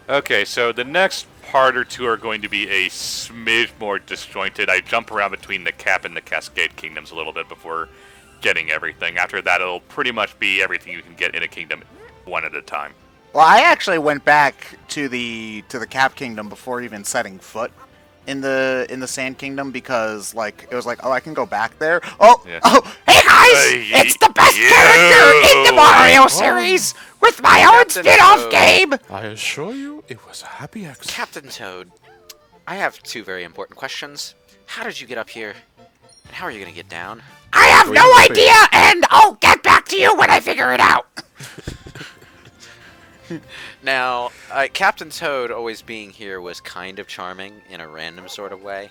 Okay, so the next part or two are going to be a smidge more disjointed. I jump around between the Cap and the Cascade Kingdoms a little bit before getting everything. After that, it'll pretty much be everything you can get in a kingdom one at a time. Well, I actually went back to the Cap Kingdom before even setting foot in the Sand Kingdom because like it was like, oh, I can go back there. Oh, Yeah. oh, hey guys, it's the best character in the Mario series with my own Captain spin-off Toad. game. I assure you, it was a happy accident. Captain Toad, I have two very important questions. How did you get up here? And how are you going to get down? I have no idea, and I'll get back to you when I figure it out. Now, Captain Toad always being here was kind of charming in a random sort of way.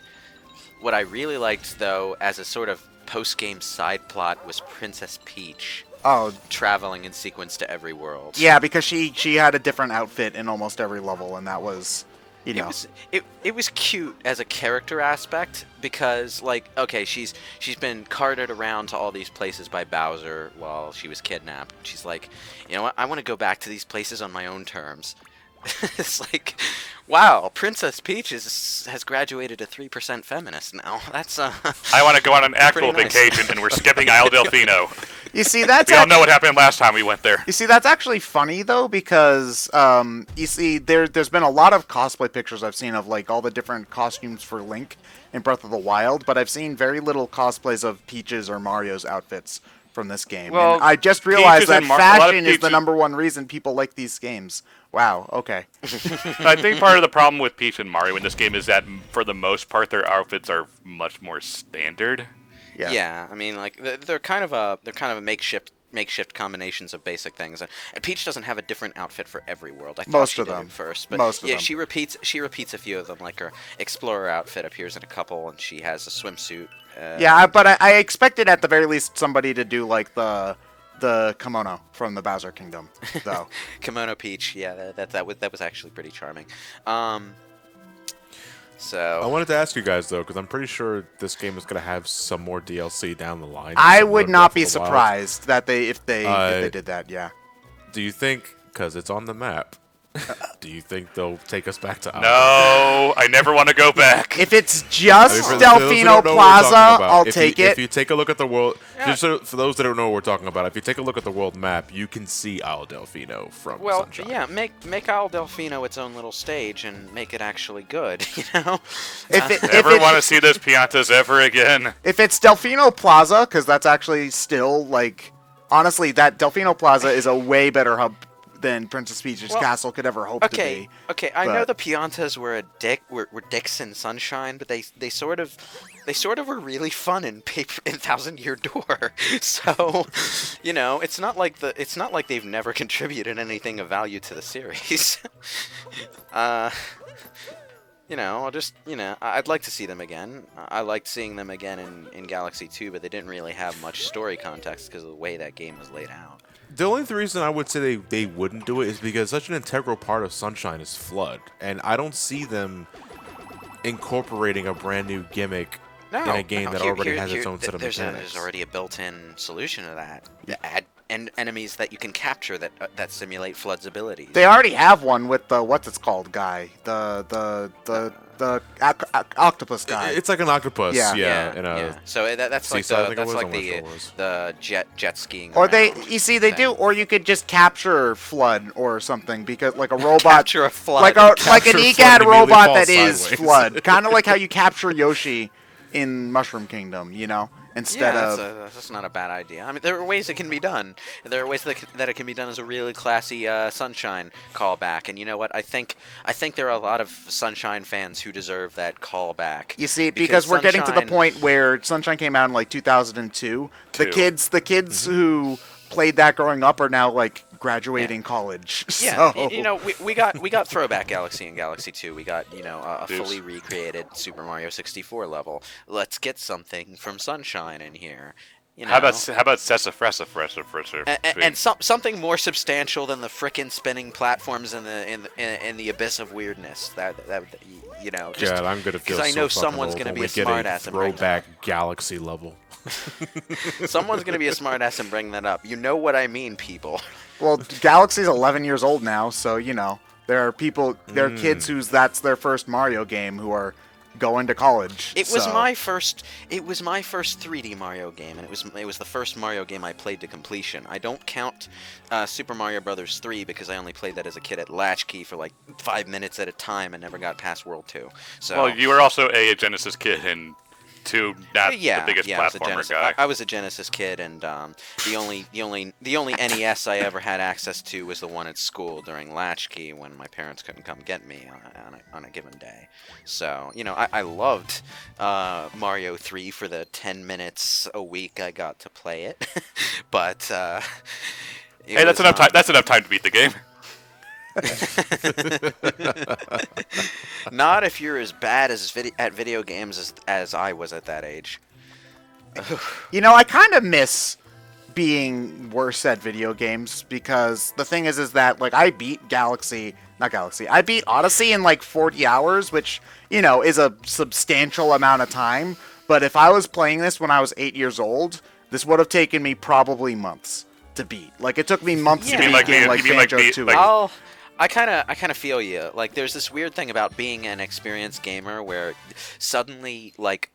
What I really liked, though, as a sort of post-game side plot, was Princess Peach Oh, traveling in sequence to every world. yeah, because she had a different outfit in almost every level, and that was, you know. It was cute as a character aspect because, like, okay, she's been carted around to all these places by Bowser while she was kidnapped. She's like, you know what, I want to go back to these places on my own terms. It's like, wow, Princess Peach has graduated to 3% feminist now. That's I want to go on an actual nice. vacation, and we're skipping Isle Delfino. You see, that's We all know what happened last time we went there. You see, that's actually funny though because you see, there's been a lot of cosplay pictures I've seen of like all the different costumes for Link in Breath of the Wild, but I've seen very little cosplays of Peach's or Mario's outfits from this game. Well, and I just realized Peaches that and a lot of fashion is the Peaches- number one reason people like these games. Wow. Okay. I think part of the problem with Peach and Mario in this game is that, for the most part, their outfits are much more standard. Yeah. yeah. I mean, like they're kind of a makeshift combinations of basic things. And Peach doesn't have a different outfit for every world. I thought Most she of did them. at first, but Most of yeah, them. she repeats a few of them. Like her explorer outfit appears in a couple, and she has a swimsuit. Yeah, but I expected at the very least somebody to do like the kimono from the Bowser Kingdom, though. Kimono Peach. Yeah, that was actually pretty charming. So I wanted to ask you guys though, because I'm pretty sure this game is gonna have some more DLC down the line. I similar would to not Breath be of the Wild. surprised that if they did that. Yeah. Do you think, because it's on the map, do you think they'll take us back to? No, I never want to go back. If it's just For those who don't Delfino know what we're Plaza, talking about, I'll if take you, it. If you take a look at the world, just for those that don't know what we're talking about, if you take a look at the world map, you can see Isle Delfino from well, Sunshine. yeah, make Isle Delfino its own little stage and make it actually good. You know. Never want to see those Piantas ever again. If it's Delfino Plaza, because that's actually still like, honestly, that Delfino Plaza is a way better hub than Princess Peach's Well, castle could ever hope to be. Okay, I know but- the Piantas were were dicks in Sunshine, but they sort of were really fun in Thousand Year Door. So, you know, it's not like they've never contributed anything of value to the series. You know, I'd like to see them again. I liked seeing them again in Galaxy 2, but they didn't really have much story context because of the way that game was laid out. The only reason I would say they wouldn't do it is because such an integral part of Sunshine is FLUDD, and I don't see them incorporating a brand new gimmick in a game that already has its own set of mechanics. There's already a built-in solution to that. Add enemies that you can capture that simulate FLUDD's abilities. They already have one with the what's it's called guy, the octopus guy. It's like an octopus, Yeah. yeah. So that's like Seaside, I think it that's was, like I'm not sure it was. the jet skiing. Or they, around you see, they do, thing. or you could just capture FLUDD or something because like a robot, Capture a FLUDD. like an Capture FLUDD EGAD and immediately robot fall that is sideways. FLUDD, kind of like how you capture Yoshi in Mushroom Kingdom, you know, instead Yeah, of. that's not a bad idea. I mean, there are ways it can be done. There are ways that it can be done as a really classy Sunshine callback. And you know what? I think there are a lot of Sunshine fans who deserve that callback. You see, because we're getting to the Sunshine- point where Sunshine came out in like 2002. The kids Mm-hmm. who played that growing up are now like graduating college. Yeah, So, you know, we got Throwback Galaxy and Galaxy 2. We got, you know, a Deuce. fully recreated Super Mario 64 level. Let's get something from Sunshine in here. You know? How about Sessafressa? And something more substantial than the frickin' spinning platforms in the abyss of weirdness. That you know, just God, I'm gonna feel because I so know fucking someone's old gonna when be we a get smartass and bring that throwback Galaxy level. up. Someone's gonna be a smartass and bring that up. You know what I mean, people. well, Galaxy's 11 years old now, so you know There are kids whose that's their first Mario game who are going to college. It was my first 3D Mario game, and it was the first Mario game I played to completion. I don't count Super Mario Brothers 3 because I only played that as a kid at Latchkey for like 5 minutes at a time and never got past World 2. So well, you were also a Genesis kid and two not the biggest platformer guy. I was a Genesis kid, and the only NES I ever had access to was the one at school during Latchkey when my parents couldn't come get me on a given day. So I loved Mario 3 for the 10 minutes a week I got to play it, but hey, that's enough time. That's enough time to beat the game. Not if you're as bad at video games as I was at that age. I kind of miss being worse at video games because the thing is that like I beat I beat Odyssey in like 40 hours, which is a substantial amount of time. But if I was playing this when I was 8 years old, this would have taken me probably months to beat. Like it took me months to beat a game like Banjo-Tooie. I kind of feel you. Like, there's this weird thing about being an experienced gamer where suddenly, like,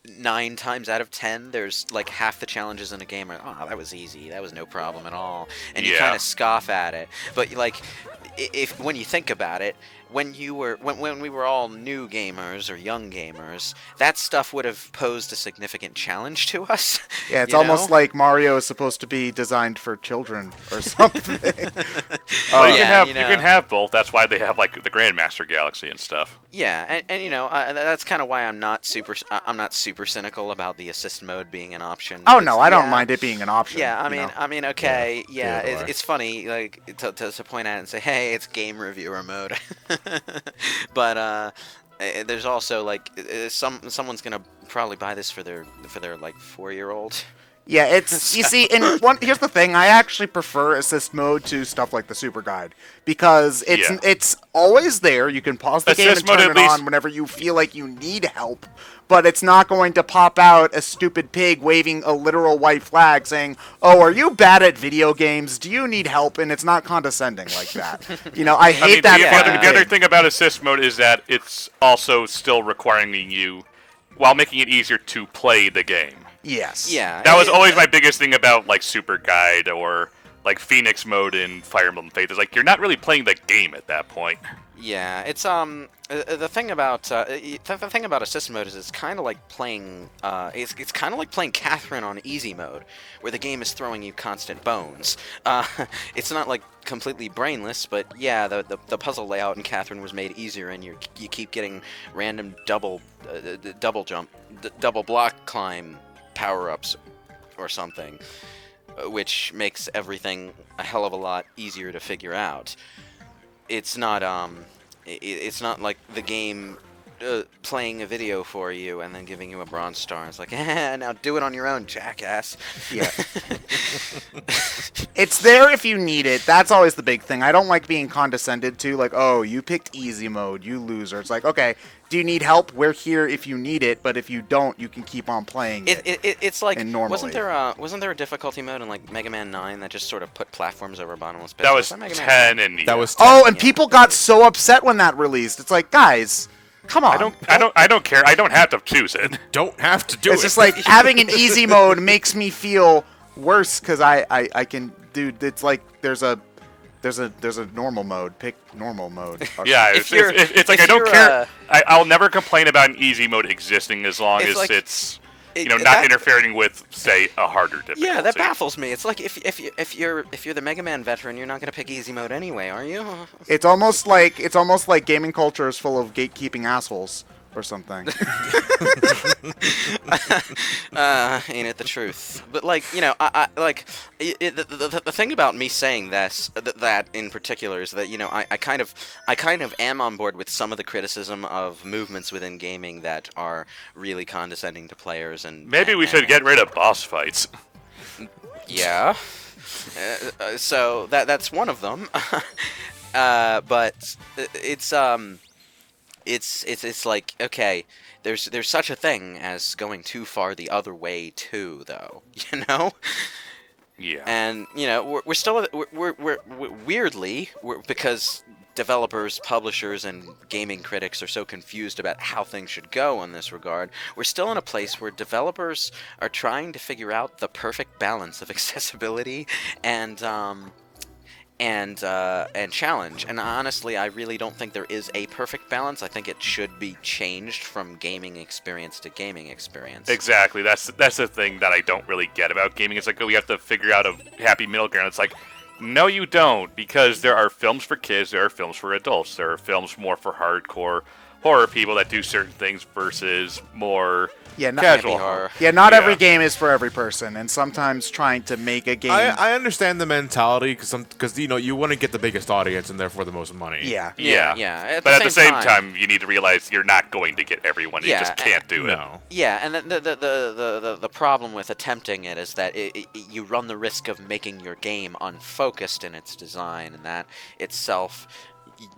9 times out of 10, there's, like, half the challenges in a game are, oh, that was easy. That was no problem at all. And you kind of scoff at it. But, like, when you think about it, when we were all new gamers or young gamers, that stuff would have posed a significant challenge to us. Yeah, it's almost like Mario is supposed to be designed for children or something. Well, you can have both. That's why they have like the Grandmaster Galaxy and stuff. Yeah, and that's kind of why I'm not super cynical about the assist mode being an option. Oh no, I don't mind it being an option. Yeah, I mean, okay, it's funny like to point at it and say, hey, it's game reviewer mode. But there's also like someone's gonna probably buy this for their like 4-year-old. Yeah, it's you see, here's the thing. I actually prefer assist mode to stuff like the Super Guide because it's always there. You can pause the game and turn it on whenever you feel like you need help, but it's not going to pop out a stupid pig waving a literal white flag saying, "Oh, are you bad at video games? Do you need help?" And it's not condescending like that. I hate that. The other thing about assist mode is that it's also still requiring you, while making it easier to play the game. Yes. Yeah. That was always my biggest thing about like Super Guide or like Phoenix mode in Fire Emblem Faith is like you're not really playing the game at that point. Yeah, it's the thing about assist mode is it's kind of like playing it's kind of like playing Catherine on easy mode, where the game is throwing you constant bones. It's not like completely brainless, but yeah, the puzzle layout in Catherine was made easier, and you keep getting random double jump, double block climb power-ups or something, which makes everything a hell of a lot easier to figure out. It's not like the game playing a video for you and then giving you a bronze star. It's like, now do it on your own, jackass. Yeah. It's there if you need it. That's always the big thing. I don't like being condescended to, like, oh, you picked easy mode, you loser. It's like, okay, do you need help? We're here if you need it, but if you don't, you can keep on playing it. It's like, wasn't there a difficulty mode in like Mega Man 9 that just sort of put platforms over bottomless pits? That was 10 and that was 10. Oh, and people got so upset when that released. It's like, guys, come on. I don't care. I don't have to choose it. Don't have to do it. It's just like having an easy mode makes me feel worse because I can do. It's like there's a normal mode. Pick normal mode. Yeah, it's like I don't care. I'll never complain about an easy mode existing as long as it's not interfering with, say, a harder difficulty. Yeah, that baffles me. It's like if you're the Mega Man veteran, you're not going to pick easy mode anyway, are you? It's almost like gaming culture is full of gatekeeping assholes or something. Ain't it the truth? But like, I like the thing about me saying that in particular is that I kind of am on board with some of the criticism of movements within gaming that are really condescending to players, and maybe we should get rid of boss fights. Yeah. So that's one of them. But it's like, okay, there's such a thing as going too far the other way too, though, Yeah. And we're still weirdly, because developers, publishers, and gaming critics are so confused about how things should go in this regard, we're still in a place where developers are trying to figure out the perfect balance of accessibility and challenge. And honestly, I really don't think there is a perfect balance. I think it should be changed from gaming experience to gaming experience. Exactly. That's the thing that I don't really get about gaming. It's like, oh, we have to figure out a happy middle ground. It's like, no, you don't, because there are films for kids, there are films for adults, there are films more for hardcore horror people that do certain things versus more casual horror. Yeah, not every game is for every person, and sometimes trying to make a game. I understand the mentality because you want to get the biggest audience and therefore the most money. Yeah. But at the same time, you need to realize you're not going to get everyone. You just can't do it. Yeah, and the problem with attempting it is that you run the risk of making your game unfocused in its design, and that itself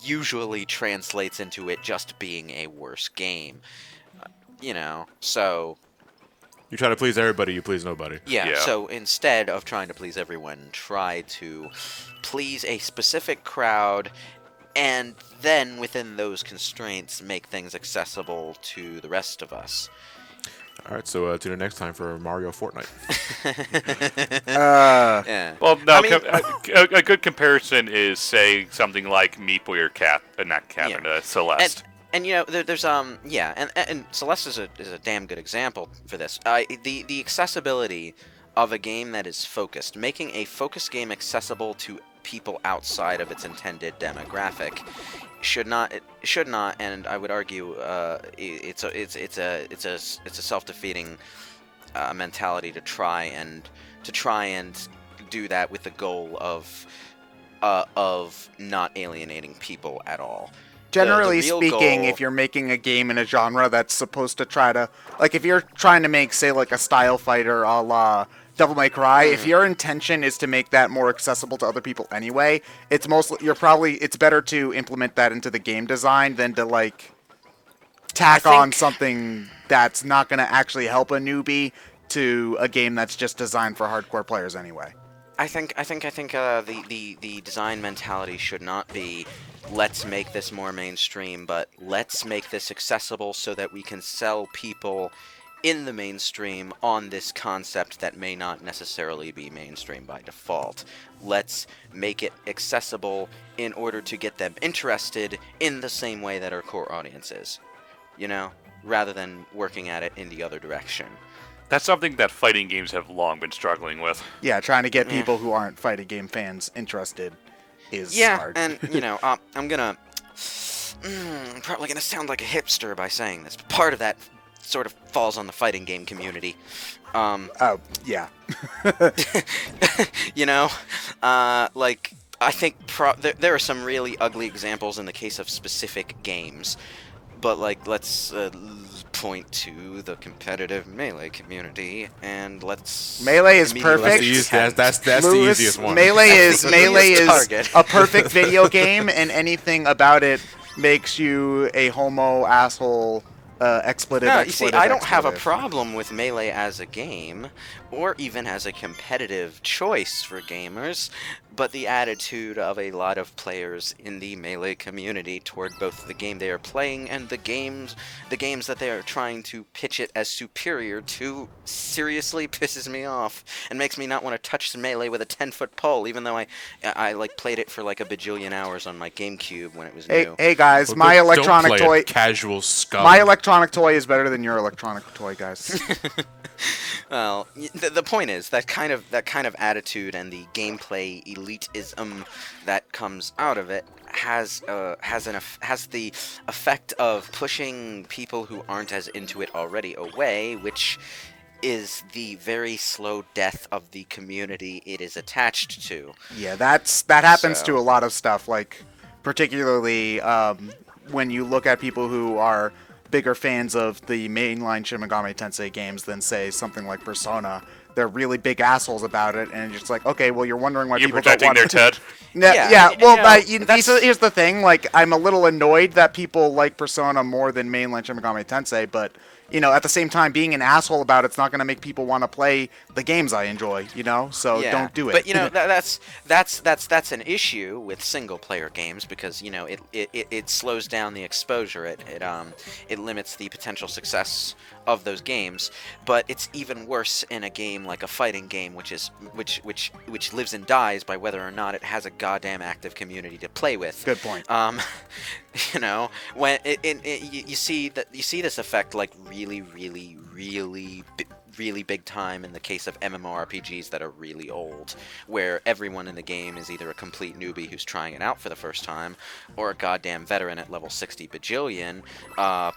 usually translates into it just being a worse game. So you try to please everybody, you please nobody. Yeah, so instead of trying to please everyone, try to please a specific crowd, and then within those constraints make things accessible to the rest of us. All right, so tune in next time for Mario Fortnite. Yeah. Well, no, a good comparison is, say, something like Meat Boy or Celeste. And there's and Celeste is a damn good example for this. The accessibility of a game that is focused, making a focused game accessible to people outside of its intended demographic, should not, and I would argue it's a self-defeating mentality to try and do that with the goal of not alienating people at all. Generally the real speaking, goal, if you're making a game in a genre that's supposed to try to, like, if you're trying to make, say, like a style fighter a la Devil May Cry, if your intention is to make that more accessible to other people anyway, it's better to implement that into the game design than to, like, tack on something that's not going to actually help a newbie to a game that's just designed for hardcore players anyway. I think the design mentality should not be, let's make this more mainstream, but let's make this accessible so that we can sell people in the mainstream on this concept that may not necessarily be mainstream by default. Let's make it accessible in order to get them interested in the same way that our core audience is, rather than working at it in the other direction. That's something that fighting games have long been struggling with. Yeah, trying to get people who aren't fighting game fans interested is hard. And, I'm gonna... probably gonna sound like a hipster by saying this, but part of that sort of falls on the fighting game community. Yeah. I think there are some really ugly examples in the case of specific games, but, let's point to the competitive Melee community, and let's... Melee is perfect. That's the easiest one. Melee is a perfect video game, and anything about it makes you a homo, asshole, expletive. I don't have a problem with Melee as a game, or even as a competitive choice for gamers, but the attitude of a lot of players in the Melee community toward both the game they are playing and the games that they are trying to pitch it as superior to seriously pisses me off and makes me not want to touch Melee with a 10-foot pole, even though I played it for like a bajillion hours on my GameCube when it was new. Hey guys, my electronic toy, casual scum. My electronic toy is better than your electronic toy, guys. Well, the point is that kind of attitude and the gameplay elitism that comes out of it has the effect of pushing people who aren't as into it already away, which is the very slow death of the community it is attached to. Yeah, that happens to a lot of stuff, like particularly when you look at people who are bigger fans of the mainline Shin Megami Tensei games than, say, something like Persona. They're really big assholes about it, and it's just like, okay, well, you're wondering why people don't want their TED. Here's the thing, like, I'm a little annoyed that people like Persona more than mainline Shin Megami Tensei, but at the same time, being an asshole about it's not going to make people want to play the games I enjoy. So Yeah, don't do it. But that's an issue with single player games because it slows down the exposure. It limits the potential success of those games. But it's even worse in a game like a fighting game, which lives and dies by whether or not it has a goddamn active community to play with. Good point. When you see this effect like really big time in the case of MMORPGs that are really old, where everyone in the game is either a complete newbie who's trying it out for the first time, or a goddamn veteran at level 60 bajillion,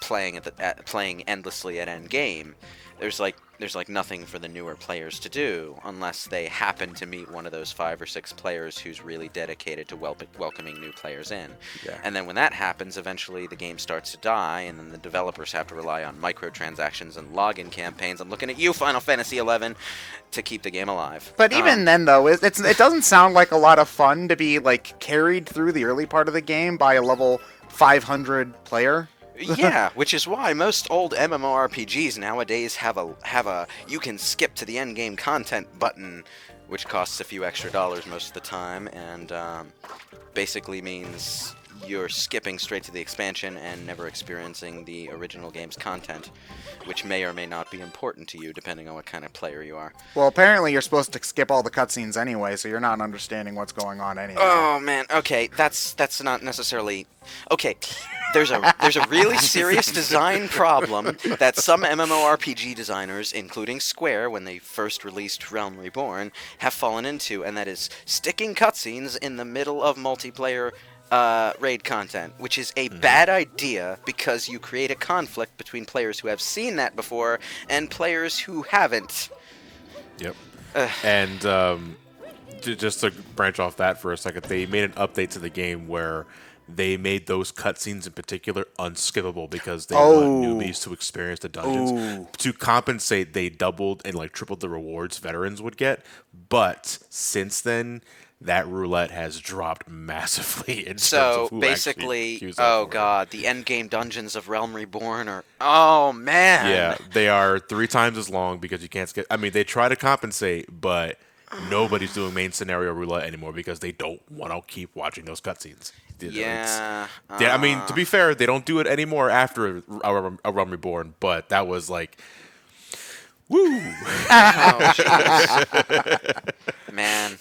playing endlessly at end game. There's like nothing for the newer players to do unless they happen to meet one of those 5 or 6 players who's really dedicated to welcoming new players in. Yeah. And then when that happens, eventually the game starts to die, and then the developers have to rely on microtransactions and login campaigns. I'm looking at you, Final Fantasy XI, to keep the game alive. But even then, though, it doesn't sound like a lot of fun to be carried through the early part of the game by a level 500 player. Yeah, which is why most old MMORPGs nowadays have a you can skip to the end game content button, which costs a few extra dollars most of the time, and basically means you're skipping straight to the expansion and never experiencing the original game's content, which may or may not be important to you depending on what kind of player you are. Well, apparently you're supposed to skip all the cutscenes anyway, so you're not understanding what's going on anyway. Oh man, okay, that's not necessarily okay. There's a really serious design problem that some MMORPG designers, including Square when they first released Realm Reborn, have fallen into, and that is sticking cutscenes in the middle of multiplayer raid content, which is a bad idea because you create a conflict between players who have seen that before and players who haven't. Yep. And just to branch off that for a second, they made an update to the game where they made those cutscenes in particular unskippable because they want newbies to experience the dungeons. To compensate, they doubled and tripled the rewards veterans would get. But since then, that roulette has dropped massively in terms of who basically, actually queues up for god, the endgame dungeons of Realm Reborn are man. Yeah, they are 3 times as long because you can't skip. I mean, they try to compensate, but nobody's doing main scenario roulette anymore because they don't want to keep watching those cutscenes. Yeah. I mean, to be fair, they don't do it anymore after a Realm Reborn, but that was woo. Man.